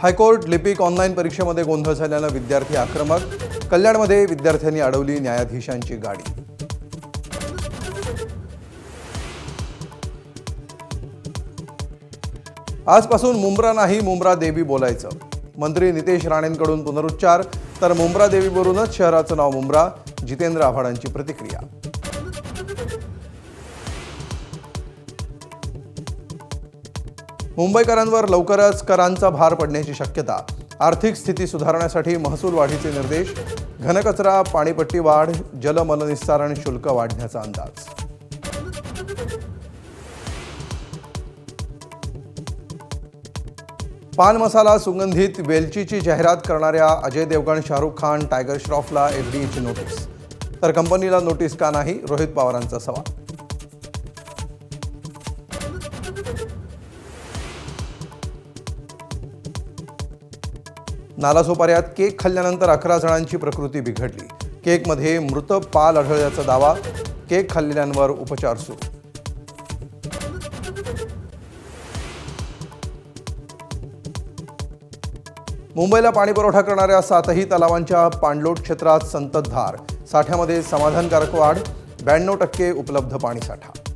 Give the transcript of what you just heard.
High court लिपिक online परीक्षेमध्ये गोंधळ झाल्यानं विद्यार्थी आक्रमक. कल्याणमध्ये विद्यार्थ्यांनी अडवली न्यायाधीशांची गाडी. आजपासून मुंब्रा नाही मुंब्रा देवी बोलायचं. मंत्री नितेश राणेंकडून पुनरुच्चार. तर मुंब्रा देवीवरूनच शहराचं नाव मुंब्रा. जितेंद्र आव्हाडांची प्रतिक्रिया. मुंबईकरांवर लवकरच करांचा भार पडण्याची शक्यता. आर्थिक स्थिती सुधारण्यासाठी महसूल वाढीचे निर्देश. घनकचरा, पाणीपट्टी वाढ, जलमलनिस्सारण शुल्क वाढण्याचा अंदाज. पान मसाला सुगंधित वेलचीची जाहिरात करणाऱ्या अजय देवगण, शाहरुख खान, टायगर श्रॉफला एफडीएची नोटीस. तर कंपनीला नोटीस का नाही, रोहित पवारांचा सवाल. नालासोपाऱ्यात केक खाल्ल्यानंतर 11 जणांची प्रकृती बिघडली. केकमध्ये मृत पाल आढळल्याचा दावा. केक खाल्लेल्यांवर उपचार सुरू. मुंबईला पाणीपुरवठा करणाऱ्या 7ही तलावांच्या पाणलोट क्षेत्रात संततधार. साठ्यामध्ये समाधानकारक वाढ. 92% उपलब्ध पाणीसाठा.